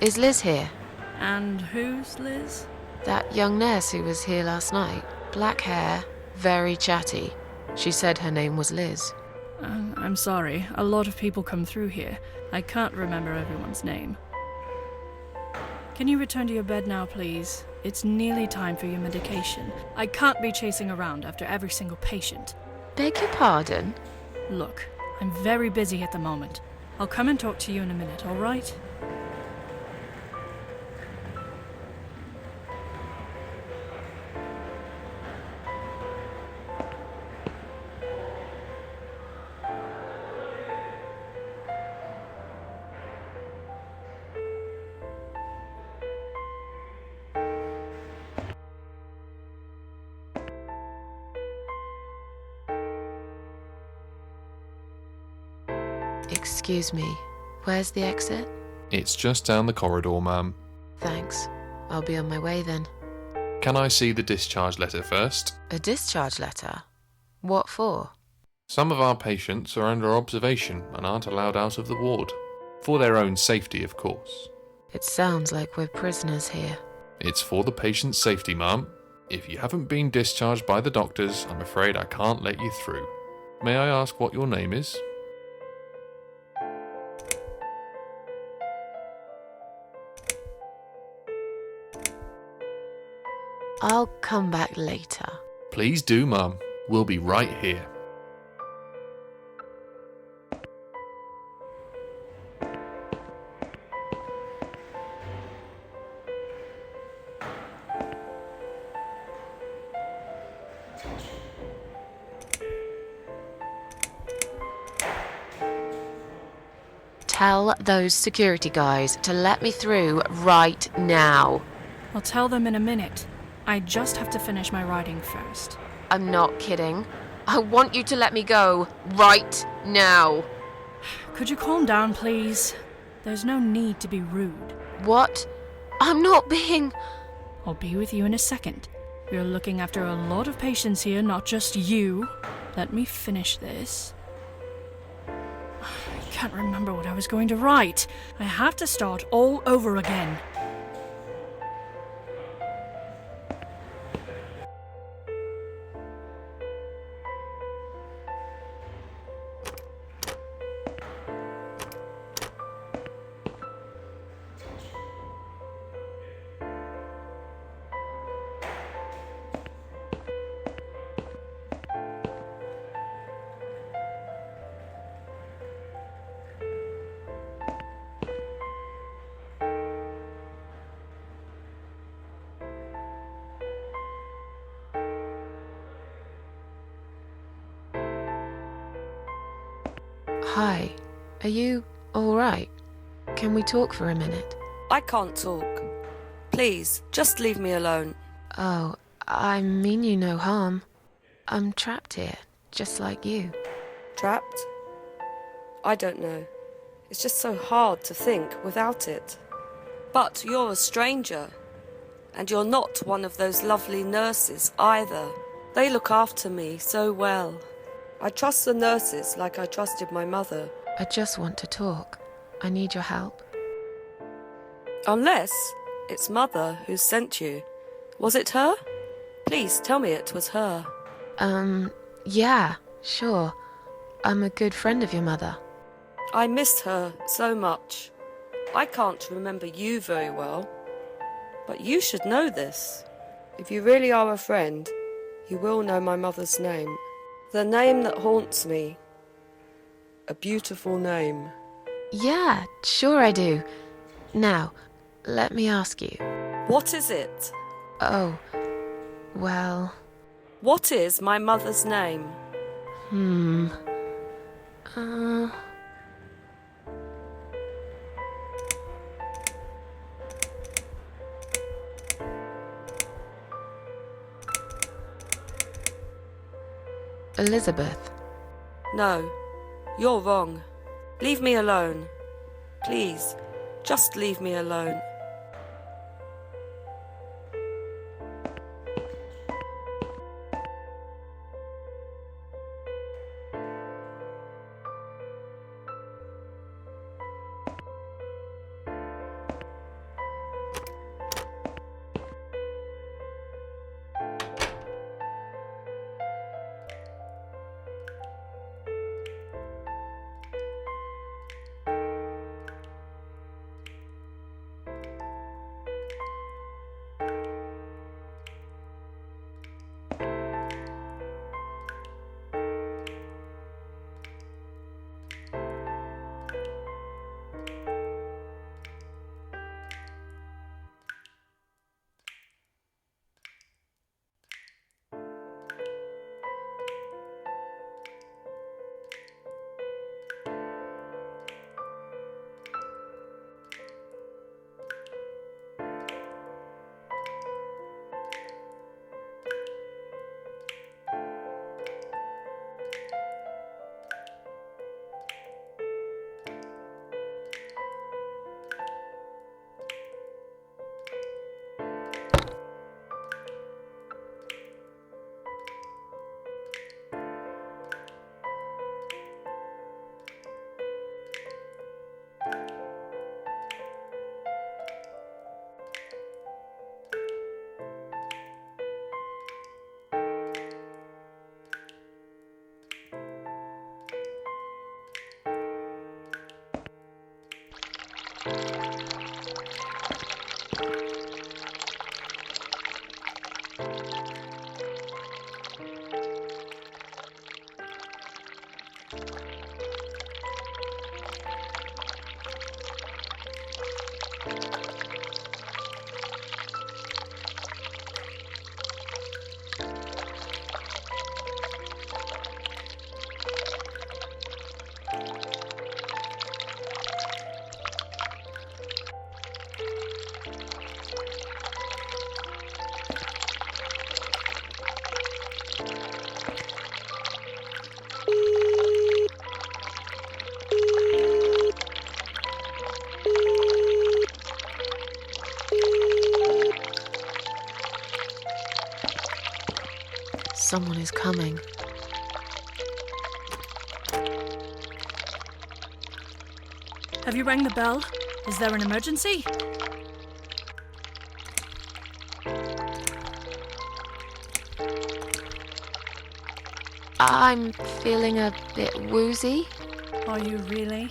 Is Liz here? And who's Liz? That young nurse who was here last night. Black hair, very chatty. She said her name was Liz. I'm sorry. A lot of people come through here. I can't remember everyone's name. Can you return to your bed now, please? It's nearly time for your medication. I can't be chasing around after every single patient. Beg your pardon? Look, I'm very busy at the moment. I'll come and talk to you in a minute, all right? Excuse me, where's the exit? It's just down the corridor, ma'am. Thanks. I'll be on my way then. Can I see the discharge letter first? A discharge letter? What for? Some of our patients are under observation and aren't allowed out of the ward. For their own safety, of course. It sounds like we're prisoners here. It's for the patient's safety, ma'am. If you haven't been discharged by the doctors, I'm afraid I can't let you through. May I ask what your name is? I'll come back later. Please do, ma'am. We'll be right here. Tell those security guys to let me through right now. I'll tell them in a minute. I just have to finish my writing first. I'm not kidding. I want you to let me go right now. Could you calm down, please? There's no need to be rude. What? I'm not being... I'll be with you in a second. We're looking after a lot of patients here, not just you. Let me finish this. I can't remember what I was going to write. I have to start all over again. Hi. Are you alright? Can we talk for a minute? I can't talk. Please, just leave me alone. Oh, I mean you no harm. I'm trapped here, just like you. Trapped? I don't know. It's just so hard to think without it. But you're a stranger. And you're not one of those lovely nurses either. They look after me so well. I trust the nurses like I trusted my mother. I just want to talk. I need your help. Unless it's Mother who sent you. Was it her? Please tell me it was her. Yeah, sure. I'm a good friend of your mother. I missed her so much. I can't remember you very well. But you should know this. If you really are a friend, you will know my mother's name. The name that haunts me. A beautiful name. Yeah, sure I do. Now, let me ask you. What is it? Oh, well... What is my mother's name? Elizabeth. No, you're wrong. Leave me alone. Please, just leave me alone. Someone is coming. Have you rang the bell? Is there an emergency? I'm feeling a bit woozy. Are you really?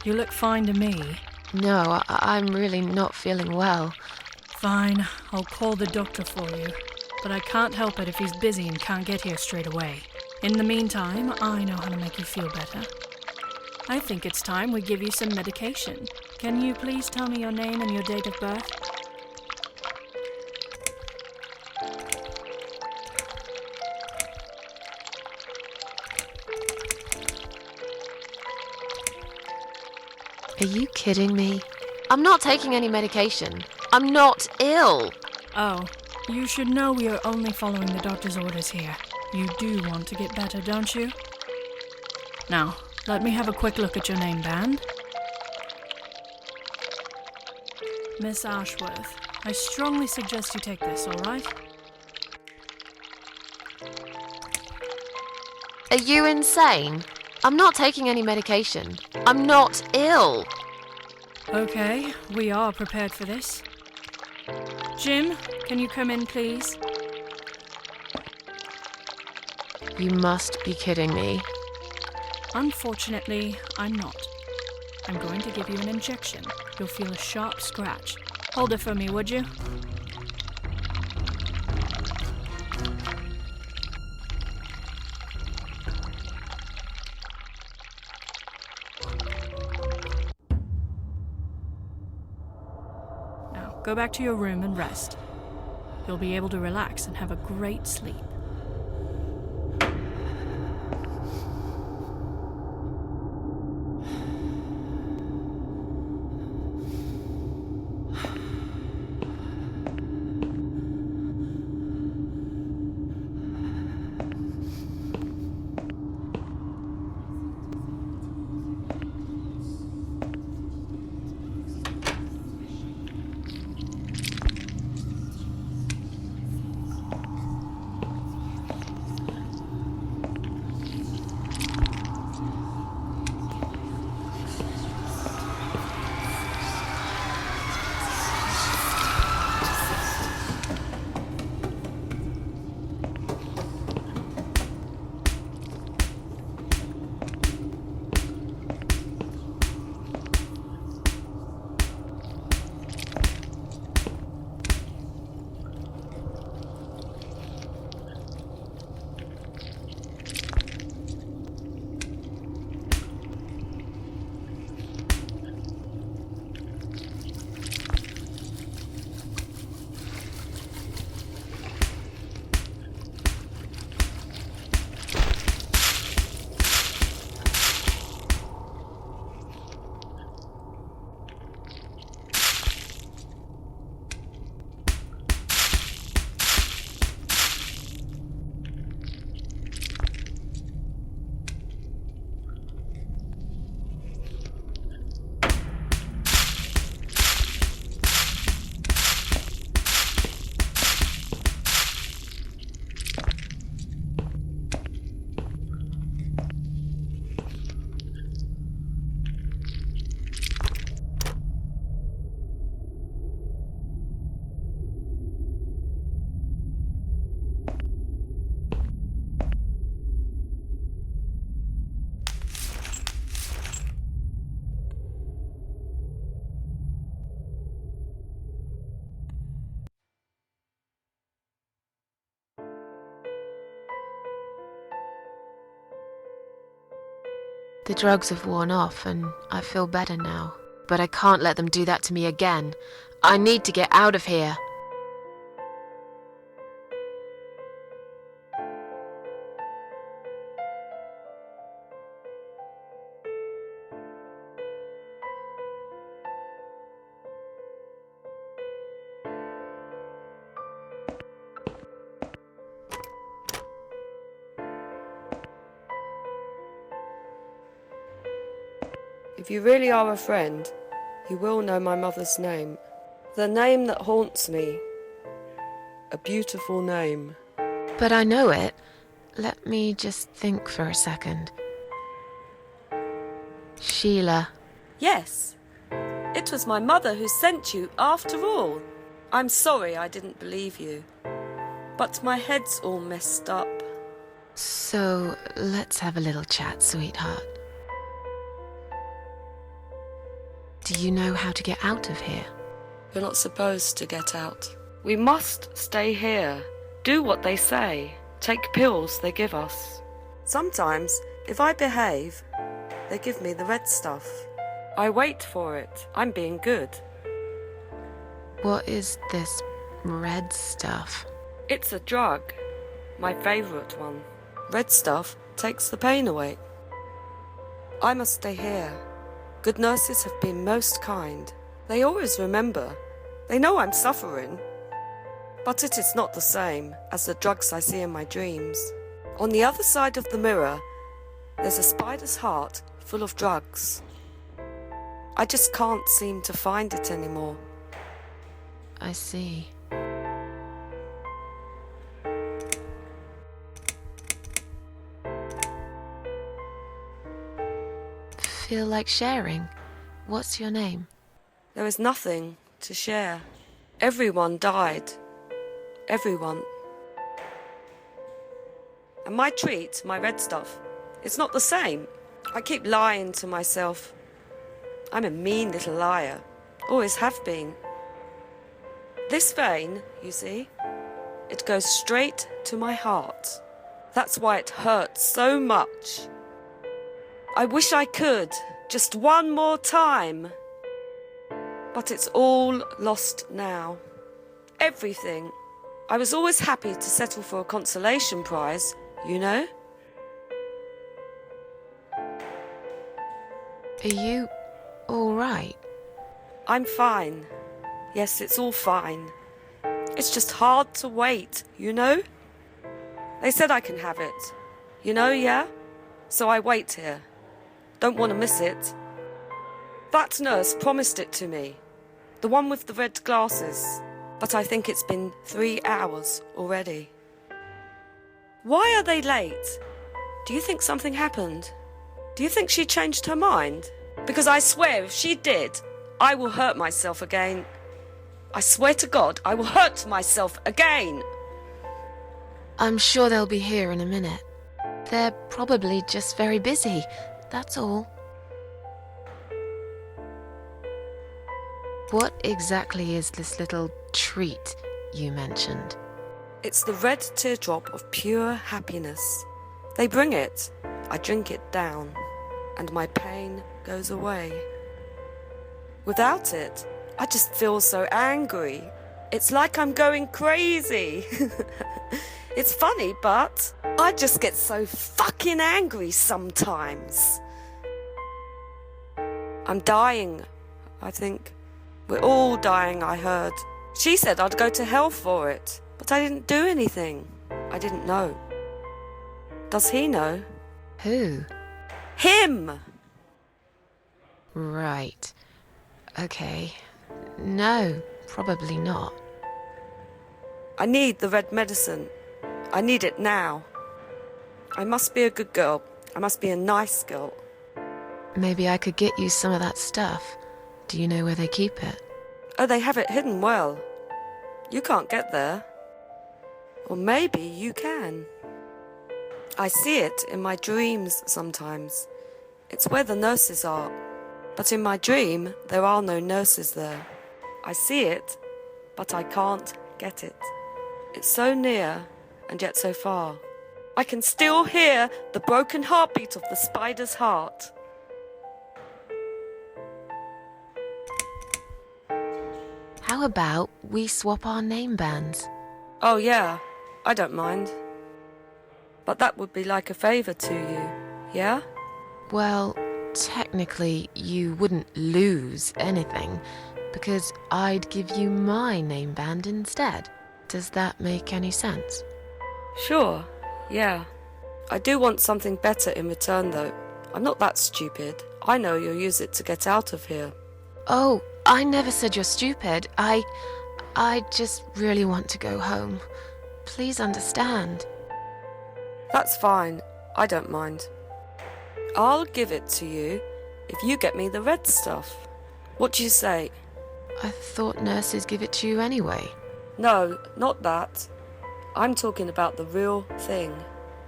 You look fine to me. No, I'm really not feeling well. Fine, I'll call the doctor for you. But I can't help it if he's busy and can't get here straight away. In the meantime, I know how to make you feel better. I think it's time we give you some medication. Can you please tell me your name and your date of birth? Are you kidding me? I'm not taking any medication. I'm not ill. Oh, you should know we are only following the doctor's orders here. You do want to get better, don't you? Now, let me have a quick look at your name band. Miss Ashworth, I strongly suggest you take this, all right? Are you insane? I'm not taking any medication. I'm not ill. Okay, we are prepared for this. Jim, can you come in, please? You must be kidding me. Unfortunately, I'm not. I'm going to give you an injection. You'll feel a sharp scratch. Hold it for me, would you? Now, go back to your room and rest. You'll be able to relax and have a great sleep. The drugs have worn off and I feel better now. But I can't let them do that to me again. I need to get out of here. If you really are a friend, you will know my mother's name. The name that haunts me. A beautiful name. But I know it. Let me just think for a second. Sheila. Yes, it was my mother who sent you after all. I'm sorry I didn't believe you. But my head's all messed up. So, let's have a little chat, sweetheart. Do you know how to get out of here? You're not supposed to get out. We must stay here. Do what they say. Take pills they give us. Sometimes, if I behave, they give me the red stuff. I wait for it. I'm being good. What is this red stuff? It's a drug. My favourite one. Red stuff takes the pain away. I must stay here. Good nurses have been most kind. They always remember. They know I'm suffering. But it is not the same as the drugs I see in my dreams. On the other side of the mirror, there's a spider's heart full of drugs. I just can't seem to find it anymore. I see. Feel like sharing? What's your name? There is nothing to share. Everyone died. Everyone. And my treat, my red stuff, it's not the same. I keep lying to myself. I'm a mean little liar. Always have been. This vein, you see, it goes straight to my heart. That's why it hurts so much. I wish I could, just one more time. But it's all lost now. Everything. I was always happy to settle for a consolation prize, you know? Are you all right? I'm fine. Yes, it's all fine. It's just hard to wait, you know? They said I can have it. You know, yeah? So I wait here. Don't want to miss it. That nurse promised it to me. The one with the red glasses. But I think it's been 3 hours already. Why are they late? Do you think something happened? Do you think she changed her mind? Because I swear if she did, I will hurt myself again. I swear to God, I will hurt myself again. I'm sure they'll be here in a minute. They're probably just very busy, that's all. What exactly is this little treat you mentioned? It's the red teardrop of pure happiness. They bring it. I drink it down, and my pain goes away. Without it, I just feel so angry. It's like I'm going crazy. It's funny, but I just get so fucking angry sometimes. I'm dying, I think. We're all dying, I heard. She said I'd go to hell for it, but I didn't do anything. I didn't know. Does he know? Who? Him! Right. Okay. No, probably not. I need the red medicine. I need it now. I must be a good girl. I must be a nice girl. Maybe I could get you some of that stuff. Do you know where they keep it? Oh, they have it hidden well. You can't get there. Or maybe you can. I see it in my dreams sometimes. It's where the nurses are. But in my dream, there are no nurses there. I see it, but I can't get it. It's so near and yet so far. I can still hear the broken heartbeat of the spider's heart. How about we swap our name bands? Oh yeah, I don't mind. But that would be like a favour to you, yeah? Well, technically, you wouldn't lose anything, because I'd give you my name band instead. Does that make any sense? Sure, yeah. I do want something better in return though. I'm not that stupid. I know you'll use it to get out of here. Oh, I never said you're stupid. I just really want to go home. Please understand. That's fine. I don't mind. I'll give it to you if you get me the red stuff. What do you say? I thought nurses give it to you anyway. No, not that. I'm talking about the real thing.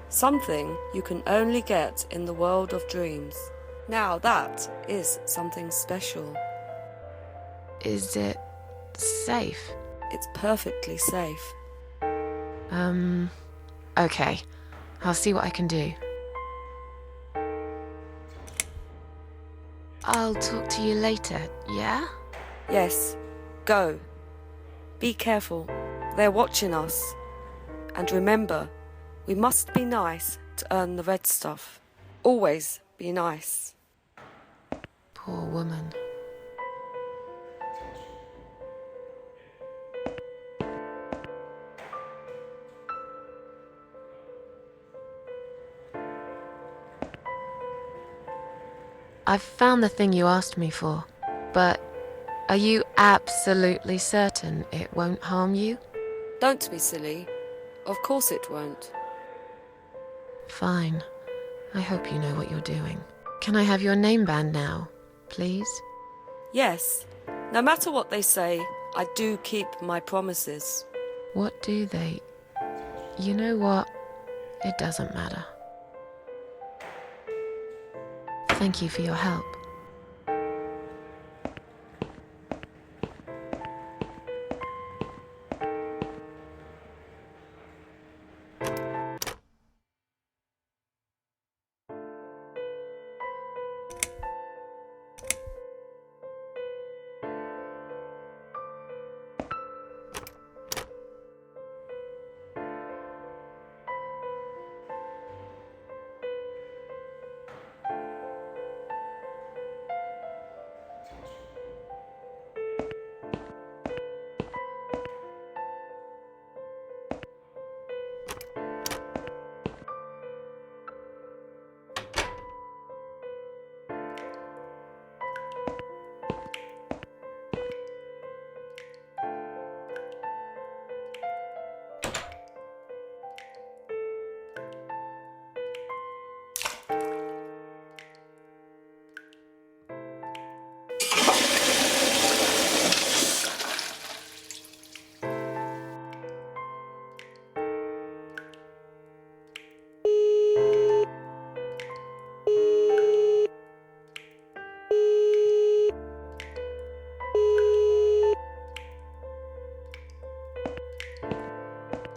Something you can only get in the world of dreams. Now that is something special. Is it safe? It's perfectly safe. Okay. I'll see what I can do. I'll talk to you later, yeah? Yes, go. Be careful. They're watching us. And remember, we must be nice to earn the red stuff. Always be nice. Poor woman. I've found the thing you asked me for, but are you absolutely certain it won't harm you? Don't be silly. Of course it won't. Fine. I hope you know what you're doing. Can I have your name band now, please? Yes, no matter what they say, I do keep my promises. What do they... You know what? It doesn't matter. Thank you for your help.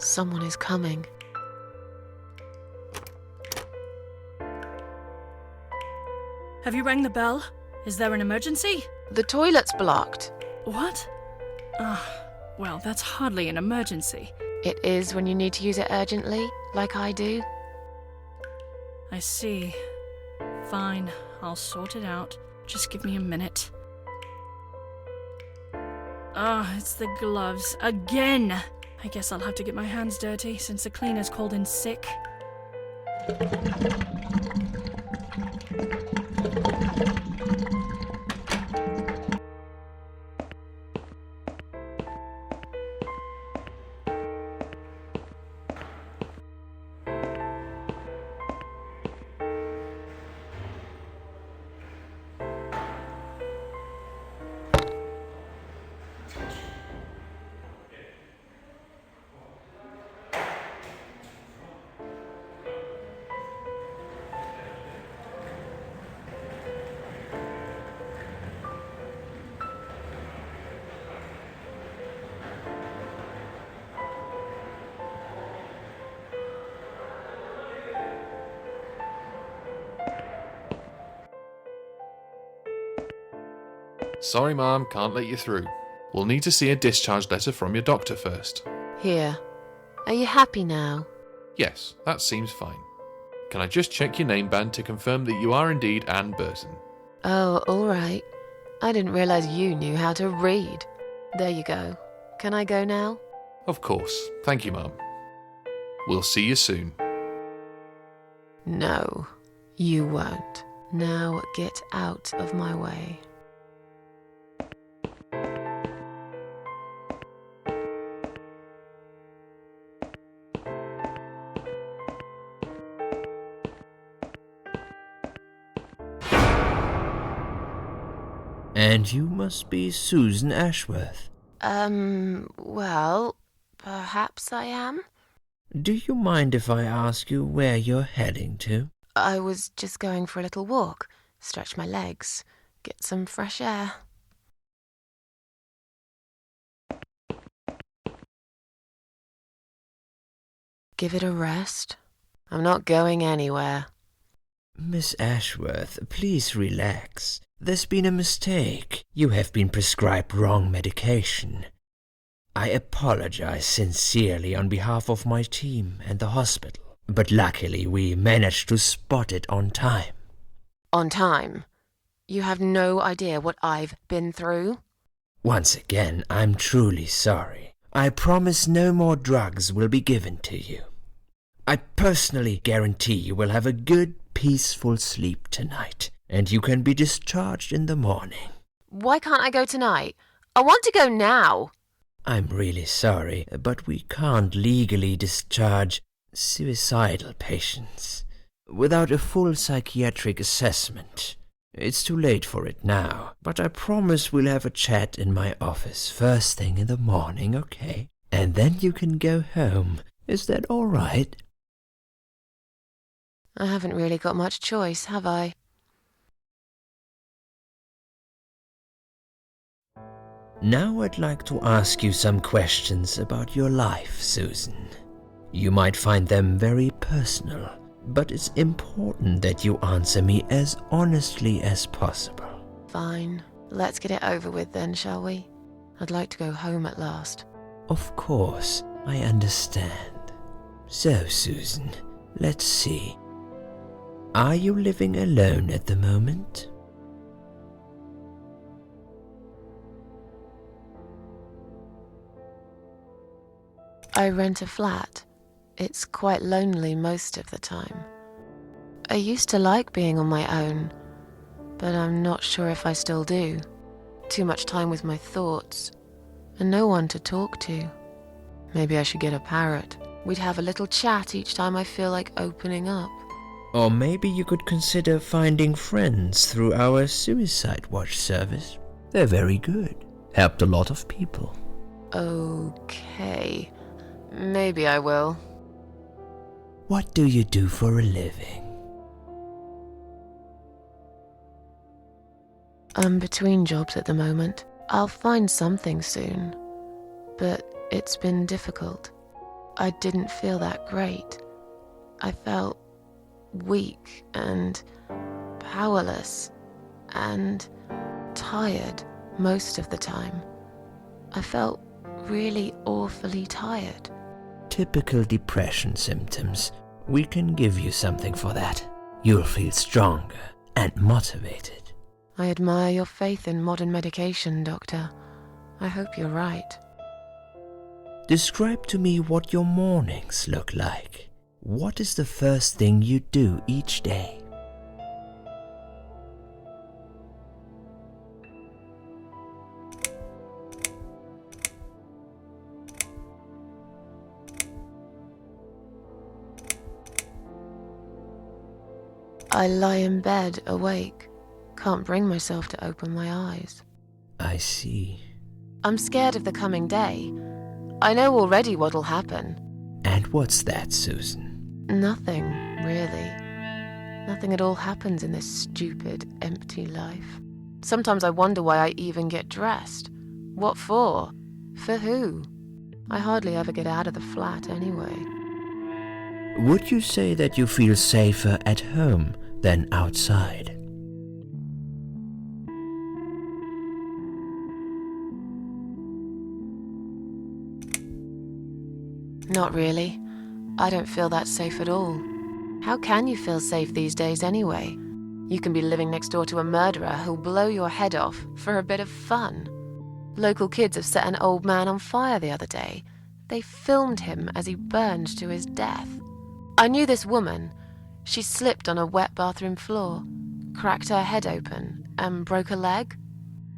Someone is coming. Have you rang the bell? Is there an emergency? The toilet's blocked. What? Well, that's hardly an emergency. It is when you need to use it urgently, like I do. I see. Fine, I'll sort it out. Just give me a minute. It's the gloves. Again! I guess I'll have to get my hands dirty since the cleaner's called in sick. Sorry, Mom, can't let you through. We'll need to see a discharge letter from your doctor first. Here. Are you happy now? Yes, that seems fine. Can I just check your name band to confirm that you are indeed Anne Burton? Oh, all right. I didn't realize you knew how to read. There you go. Can I go now? Of course. Thank you, Mum. We'll see you soon. No, you won't. Now get out of my way. And you must be Susan Ashworth. Well, perhaps I am. Do you mind if I ask you where you're heading to? I was just going for a little walk, stretch my legs, get some fresh air. Give it a rest. I'm not going anywhere. Miss Ashworth, please relax. There's been a mistake. You have been prescribed wrong medication. I apologize sincerely on behalf of my team and the hospital, but luckily we managed to spot it on time. On time? You have no idea what I've been through? Once again, I'm truly sorry. I promise no more drugs will be given to you. I personally guarantee you will have a good, peaceful sleep tonight, and you can be discharged in the morning. Why can't I go tonight? I want to go now. I'm really sorry, but we can't legally discharge suicidal patients without a full psychiatric assessment. It's too late for it now, but I promise we'll have a chat in my office first thing in the morning, okay? And then you can go home. Is that all right? I haven't really got much choice, have I? Now I'd like to ask you some questions about your life, Susan. You might find them very personal, but it's important that you answer me as honestly as possible. Fine. Let's get it over with then, shall we? I'd like to go home at last. Of course, I understand. So, Susan, let's see. Are you living alone at the moment? I rent a flat. It's quite lonely most of the time. I used to like being on my own, but I'm not sure if I still do. Too much time with my thoughts, and no one to talk to. Maybe I should get a parrot. We'd have a little chat each time I feel like opening up. Or maybe you could consider finding friends through our Suicide Watch service. They're very good. Helped a lot of people. Okay. Maybe I will. What do you do for a living? I'm between jobs at the moment. I'll find something soon. But it's been difficult. I didn't feel that great. I felt weak and powerless and tired most of the time. I felt really awfully tired. Typical depression symptoms. We can give you something for that. You'll feel stronger and motivated. I admire your faith in modern medication, Doctor. I hope you're right. Describe to me what your mornings look like. What is the first thing you do each day? I lie in bed, awake. Can't bring myself to open my eyes. I see. I'm scared of the coming day. I know already what'll happen. And what's that, Susan? Nothing, really. Nothing at all happens in this stupid, empty life. Sometimes I wonder why I even get dressed. What for? For who? I hardly ever get out of the flat anyway. Would you say that you feel safer at home than outside? Not really. I don't feel that safe at all. How can you feel safe these days anyway? You can be living next door to a murderer who'll blow your head off for a bit of fun. Local kids have set an old man on fire the other day. They filmed him as he burned to his death. I knew this woman. She slipped on a wet bathroom floor, cracked her head open, and broke a leg.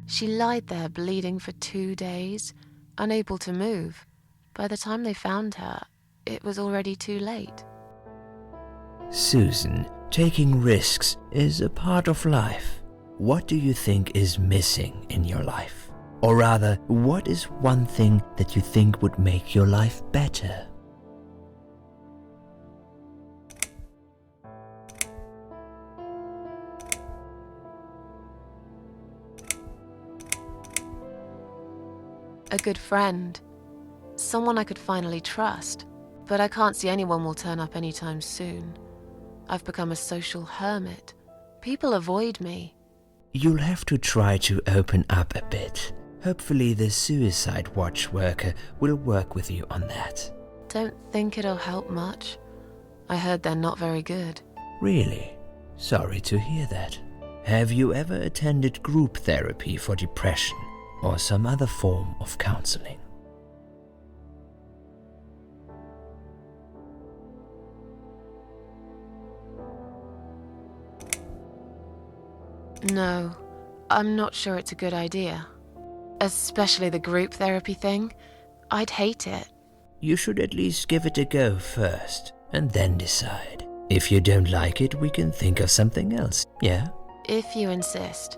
She lied there bleeding for 2 days, unable to move. By the time they found her, it was already too late. Susan, taking risks is a part of life. What do you think is missing in your life? Or rather, what is one thing that you think would make your life better? A good friend. Someone I could finally trust. But I can't see anyone will turn up anytime soon. I've become a social hermit. People avoid me. You'll have to try to open up a bit. Hopefully the suicide watch worker will work with you on that. Don't think it'll help much. I heard they're not very good. Really? Sorry to hear that. Have you ever attended group therapy for depression or some other form of counseling? No, I'm not sure it's a good idea. Especially the group therapy thing. I'd hate it. You should at least give it a go first, and then decide. If you don't like it, we can think of something else, yeah? If you insist.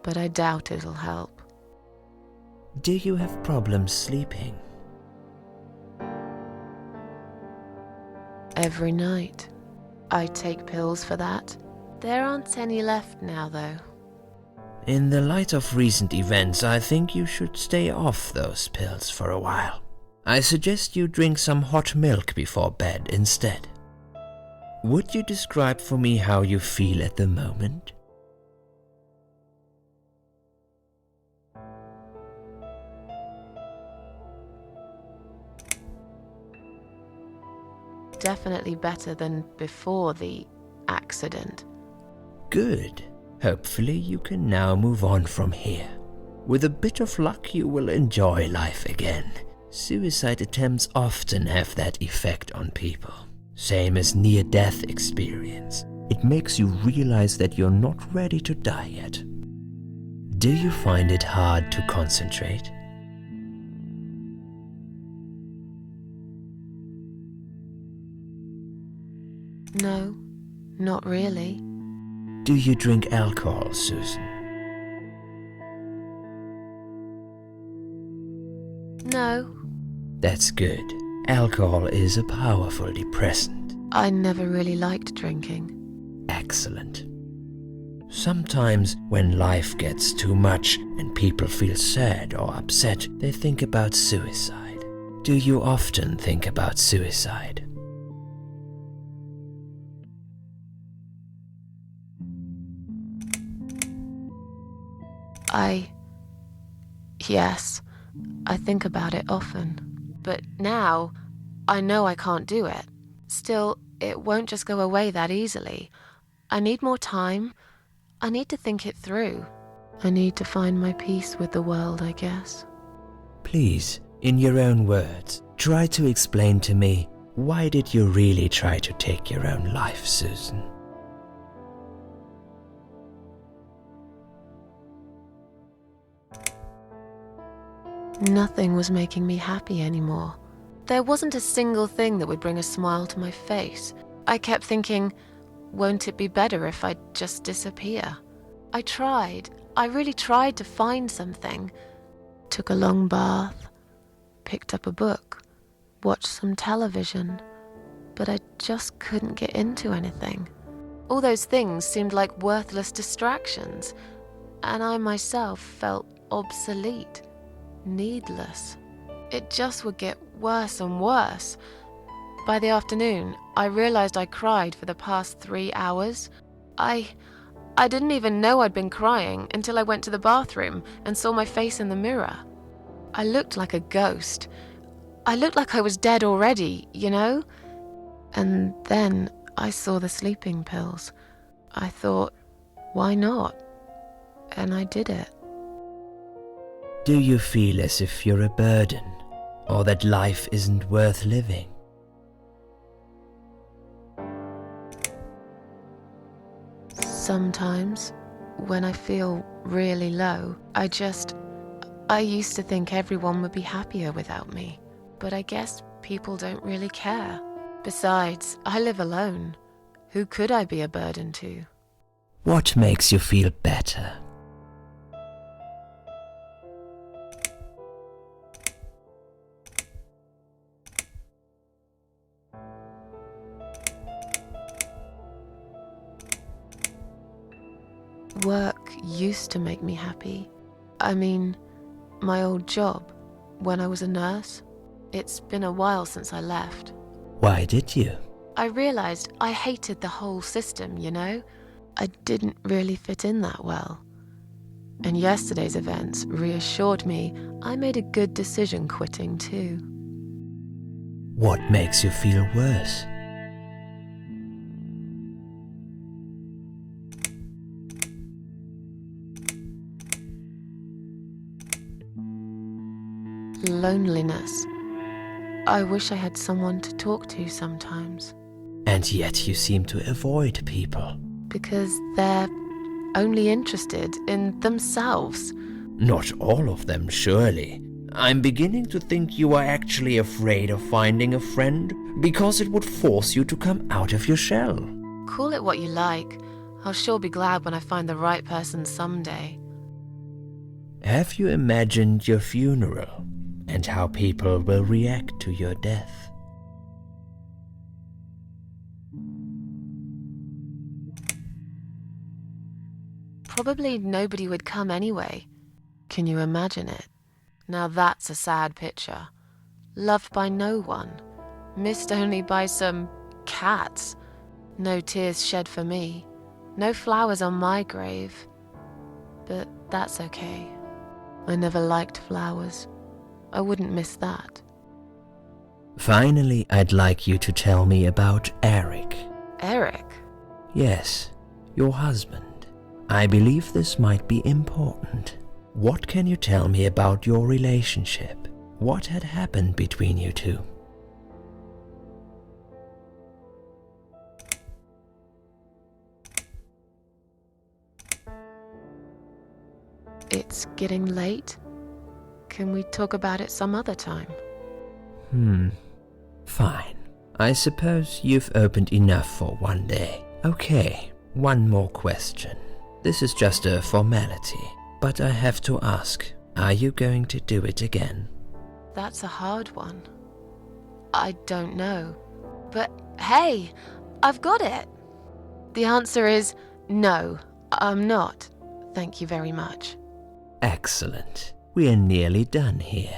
But I doubt it'll help. Do you have problems sleeping? Every night. I take pills for that. There aren't any left now, though. In the light of recent events, I think you should stay off those pills for a while. I suggest you drink some hot milk before bed instead. Would you describe for me how you feel at the moment? Definitely better than before the accident. Good. Hopefully you can now move on from here. With a bit of luck, you will enjoy life again. Suicide attempts often have that effect on people. Same as near-death experience. It makes you realize that you're not ready to die yet. Do you find it hard to concentrate? No, not really. Do you drink alcohol, Susan? No. That's good. Alcohol is a powerful depressant. I never really liked drinking. Excellent. Sometimes when life gets too much and people feel sad or upset, they think about suicide. Do you often think about suicide? Yes, I think about it often. But now, I know I can't do it. Still, it won't just go away that easily. I need more time. I need to think it through. I need to find my peace with the world, I guess. Please, in your own words, try to explain to me, why did you really try to take your own life, Susan? Nothing was making me happy anymore. There wasn't a single thing that would bring a smile to my face. I kept thinking, won't it be better if I just disappear? I tried. I really tried to find something. Took a long bath, picked up a book, watched some television, but I just couldn't get into anything. All those things seemed like worthless distractions, and I myself felt obsolete. Needless. It just would get worse and worse. By the afternoon, I realized I cried for the past 3 hours. I didn't even know I'd been crying until I went to the bathroom and saw my face in the mirror. I looked like a ghost. I looked like I was dead already, you know? And then I saw the sleeping pills. I thought, why not? And I did it. Do you feel as if you're a burden, or that life isn't worth living? Sometimes, when I feel really low, I used to think everyone would be happier without me. But I guess people don't really care. Besides, I live alone. Who could I be a burden to? What makes you feel better? Work used to make me happy. I mean, my old job, when I was a nurse. It's been a while since I left. Why did you? I realized I hated the whole system, you know? I didn't really fit in that well. And yesterday's events reassured me I made a good decision quitting too. What makes you feel worse? Loneliness. I wish I had someone to talk to sometimes. And yet you seem to avoid people. Because they're only interested in themselves. Not all of them, surely. I'm beginning to think you are actually afraid of finding a friend because it would force you to come out of your shell. Call it what you like. I'll sure be glad when I find the right person someday. Have you imagined your funeral and how people will react to your death? Probably nobody would come anyway. Can you imagine it? Now that's a sad picture. Loved by no one. Missed only by some cats. No tears shed for me. No flowers on my grave. But that's okay. I never liked flowers. I wouldn't miss that. Finally, I'd like you to tell me about Eric. Eric? Yes, your husband. I believe this might be important. What can you tell me about your relationship? What had happened between you two? It's getting late. Can we talk about it some other time? Fine. I suppose you've opened enough for one day. Okay, one more question. This is just a formality, but I have to ask, are you going to do it again? That's a hard one. I don't know. But hey, I've got it. The answer is no, I'm not. Thank you very much. Excellent. We're nearly done here.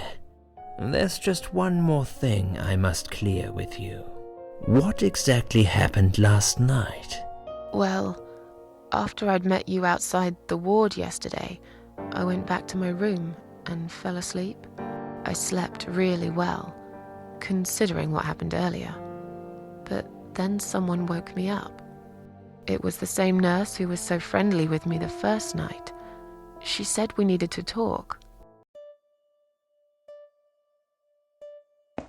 There's just one more thing I must clear with you. What exactly happened last night? Well, after I'd met you outside the ward yesterday, I went back to my room and fell asleep. I slept really well, considering what happened earlier. But then someone woke me up. It was the same nurse who was so friendly with me the first night. She said we needed to talk.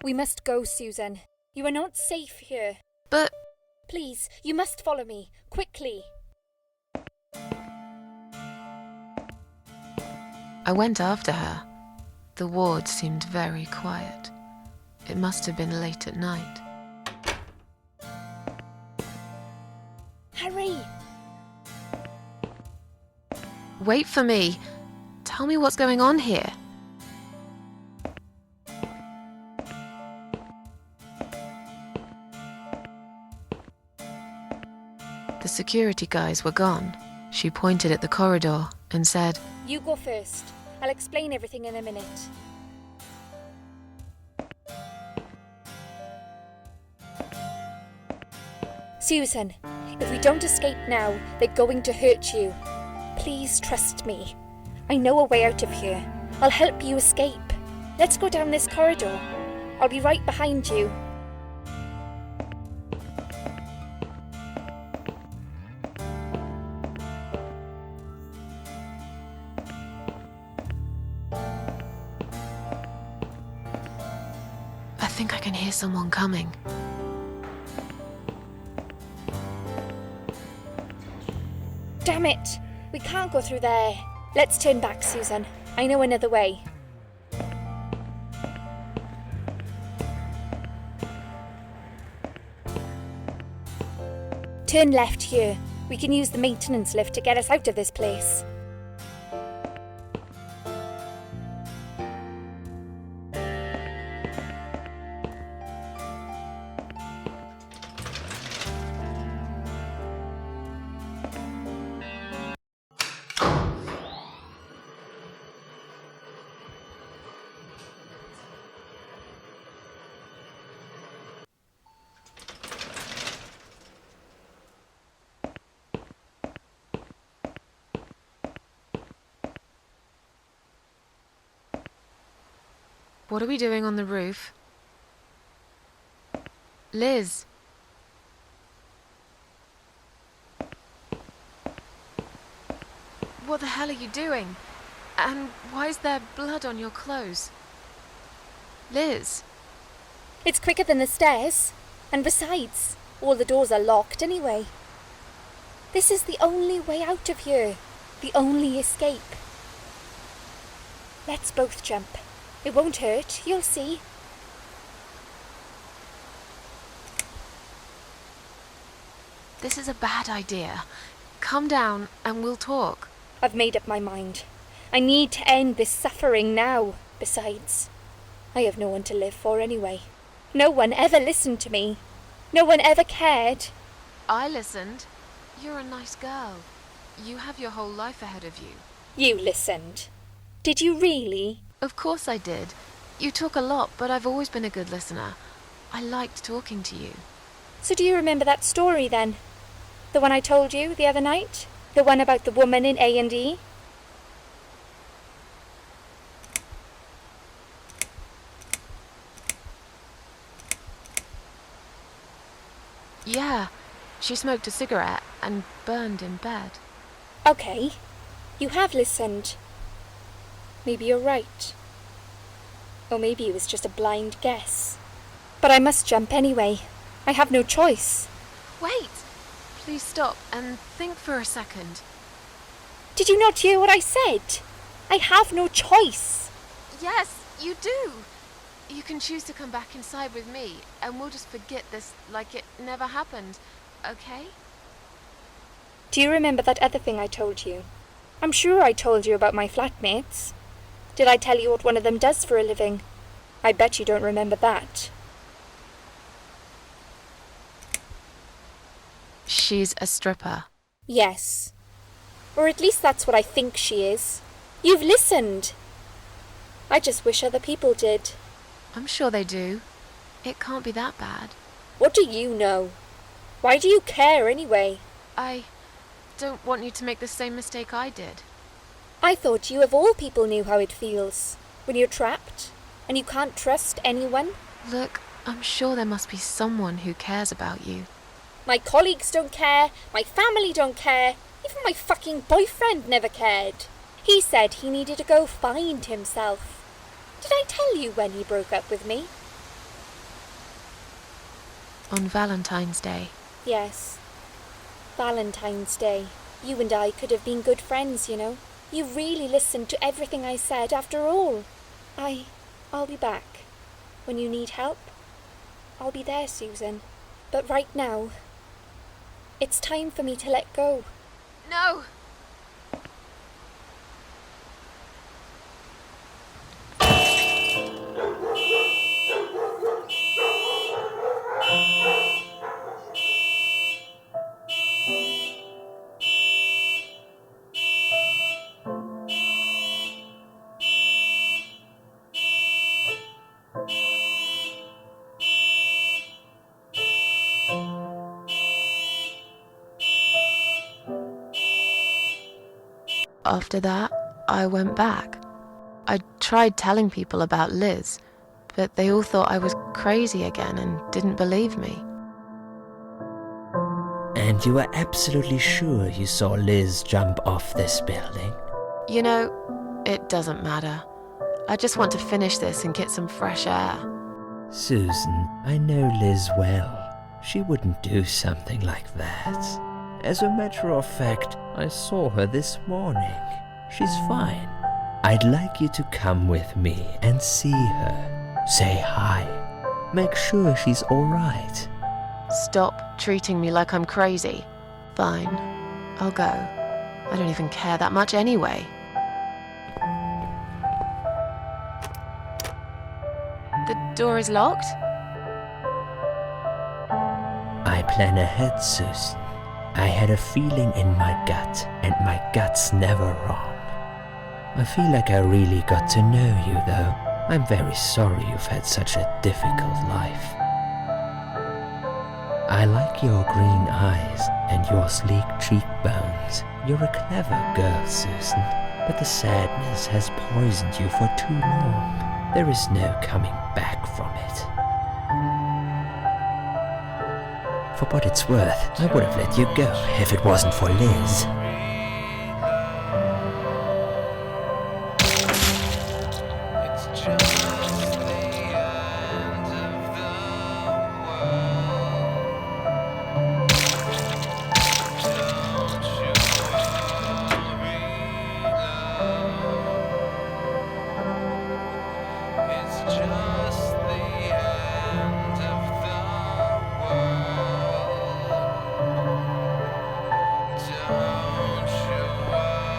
We must go, Susan. You are not safe here. But Please, you must follow me, quickly. I went after her. The ward seemed very quiet. It must have been late at night. Hurry! Wait for me. Tell me what's going on here. The security guys were gone. She pointed at the corridor and said, You go first. I'll explain everything in a minute. Susan, if we don't escape now, they're going to hurt you. Please trust me. I know a way out of here. I'll help you escape. Let's go down this corridor. I'll be right behind you. I think I can hear someone coming. Damn it! We can't go through there. Let's turn back, Susan. I know another way. Turn left here. We can use the maintenance lift to get us out of this place. What are we doing on the roof? Liz. What the hell are you doing? And why is there blood on your clothes? Liz. It's quicker than the stairs. And besides, all the doors are locked anyway. This is the only way out of here. The only escape. Let's both jump. It won't hurt, you'll see. This is a bad idea. Calm down and we'll talk. I've made up my mind. I need to end this suffering now. Besides, I have no one to live for anyway. No one ever listened to me. No one ever cared. I listened. You're a nice girl. You have your whole life ahead of you. You listened. Did you really? Of course I did. You talk a lot, but I've always been a good listener. I liked talking to you. So do you remember that story then? The one I told you the other night? The one about the woman in A&E? Yeah, she smoked a cigarette and burned in bed. Okay, you have listened. Maybe you're right. Or maybe it was just a blind guess. But I must jump anyway. I have no choice. Wait! Please stop and think for a second. Did you not hear what I said? I have no choice. Yes, you do! You can choose to come back inside with me, and we'll just forget this like it never happened, okay? Do you remember that other thing I told you? I'm sure I told you about my flatmates. Did I tell you what one of them does for a living? I bet you don't remember that. She's a stripper. Yes. Or at least that's what I think she is. You've listened. I just wish other people did. I'm sure they do. It can't be that bad. What do you know? Why do you care anyway? I don't want you to make the same mistake I did. I thought you of all people knew how it feels. When you're trapped, and you can't trust anyone. Look, I'm sure there must be someone who cares about you. My colleagues don't care, my family don't care, even my fucking boyfriend never cared. He said he needed to go find himself. Did I tell you when he broke up with me? On Valentine's Day. Yes. Valentine's Day. You and I could have been good friends, you know. You really listened to everything I said after all. I'll be back. When you need help, I'll be there, Susan. But right now, it's time for me to let go. No! After that, I went back. I tried telling people about Liz, but they all thought I was crazy again and didn't believe me. And you were absolutely sure you saw Liz jump off this building? You know, it doesn't matter. I just want to finish this and get some fresh air. Susan, I know Liz well. She wouldn't do something like that. As a matter of fact, I saw her this morning. She's fine. I'd like you to come with me and see her. Say hi. Make sure she's all right. Stop treating me like I'm crazy. Fine, I'll go. I don't even care that much anyway. The door is locked? I plan ahead, Susan. I had a feeling in my gut, and my gut's never wrong. I feel like I really got to know you, though. I'm very sorry you've had such a difficult life. I like your green eyes and your sleek cheekbones. You're a clever girl, Susan, but the sadness has poisoned you for too long. There is no coming back from it. For what it's worth, I would have let you go if it wasn't for Liz.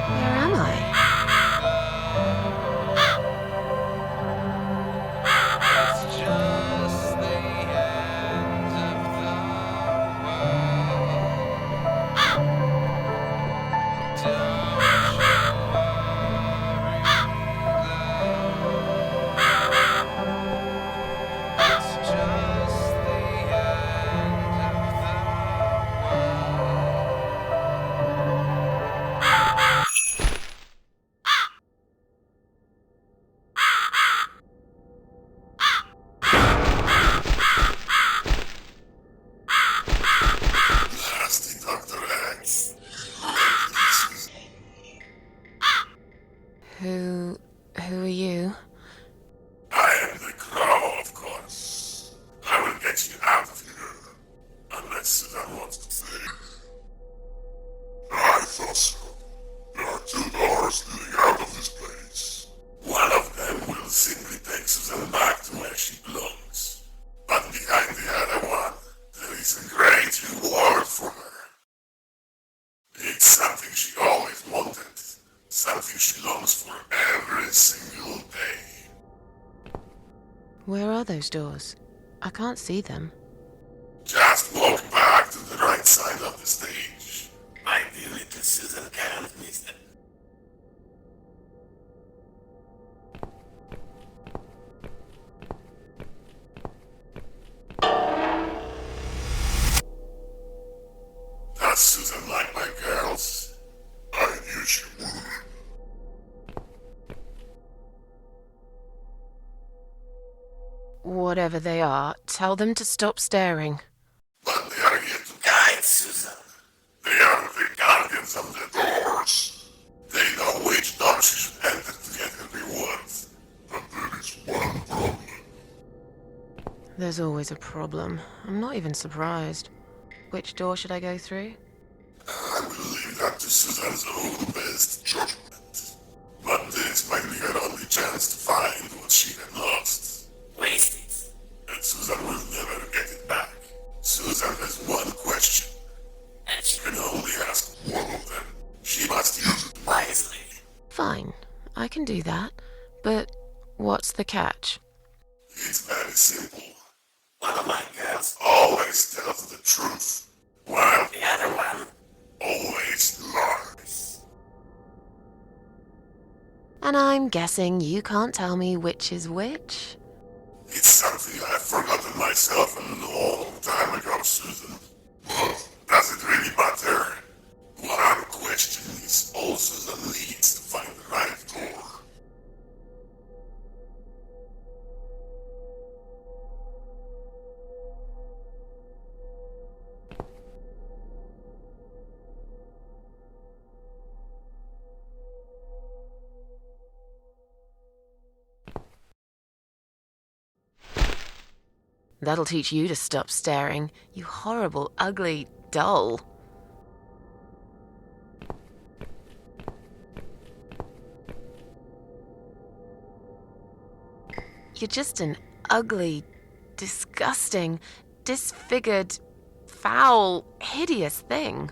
Where am I? Who are you? I am the Crow, of course. I will get you out of here. Unless Susan wants to stay. I thought so. There are 2 doors leading out of this place. One of them will simply take Susan back to where she belongs. But behind the other one, there is a great reward for her. It's something she always wanted. Something she longs for every single day. Where are those doors? I can't see them. Just walk back to the right side of the stage. My dear little Susan can't miss them. Does Susan like my girls? I knew she would. Whatever they are, tell them to stop staring. But they are here to guide Susan. They are the guardians of the doors. They know which door she should enter to get her rewards. But there is one problem. There's always a problem. I'm not even surprised. Which door should I go through? I will leave that to Susan's own best judgment. But this might be her only chance to find what she had lost. Waste it. And Susan will never get it back. Susan has one question. And she can only ask one of them. She must use it wisely. Fine, I can do that. But what's the catch? It's very simple. One of my girls always tells the truth, while the other one always lies. And I'm guessing you can't tell me which is which? It's something I've forgotten myself a long time ago, Susan. But does it really matter? One question is all Susan needs to find the right door. That'll teach you to stop staring, you horrible, ugly doll. You're just an ugly, disgusting, disfigured, foul, hideous thing.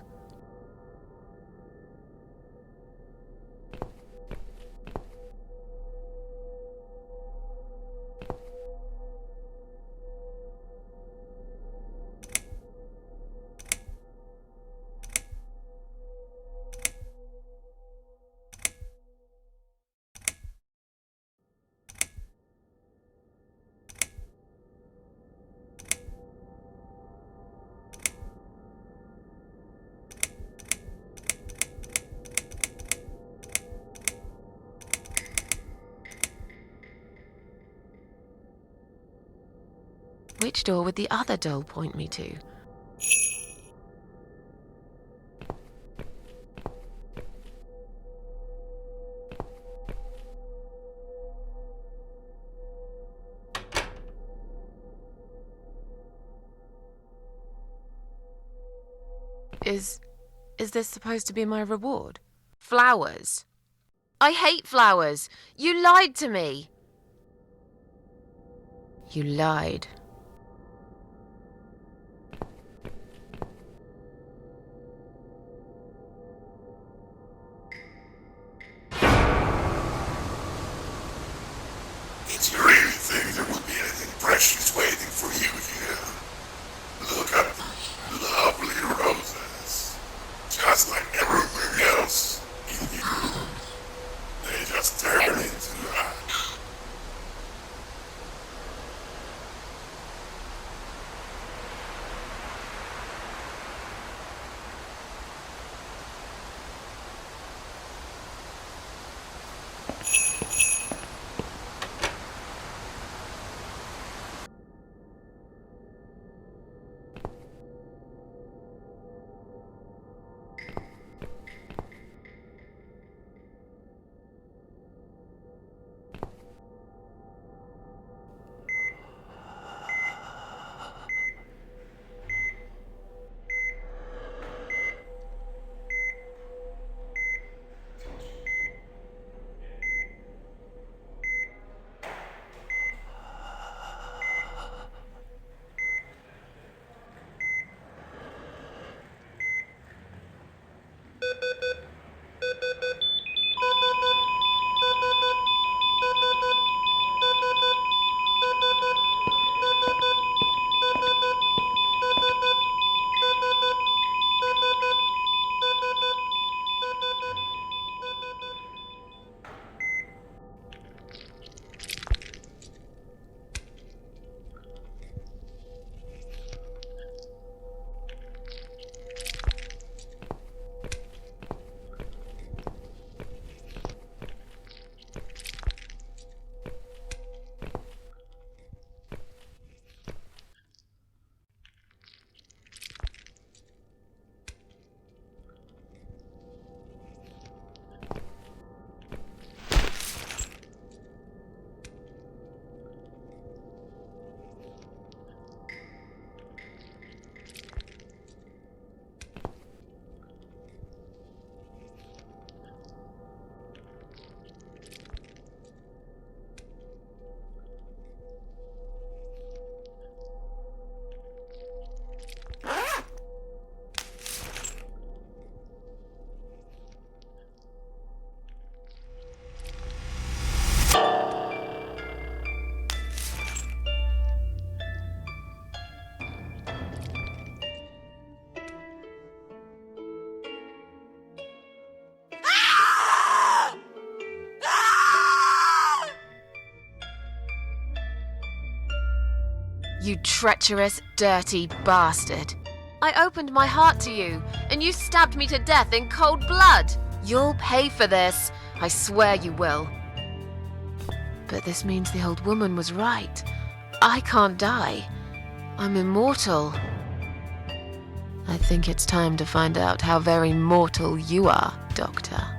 Which door would the other doll point me to? Is this supposed to be my reward? Flowers. I hate flowers. You lied to me. You lied. Did you really think there would be anything precious waiting for you here? Look at the lovely roses. Just like everything else in the room. They just turn into ash. You treacherous, dirty bastard. I opened my heart to you, and you stabbed me to death in cold blood. You'll pay for this. I swear you will. But this means the old woman was right. I can't die. I'm immortal. I think it's time to find out how very mortal you are, Doctor.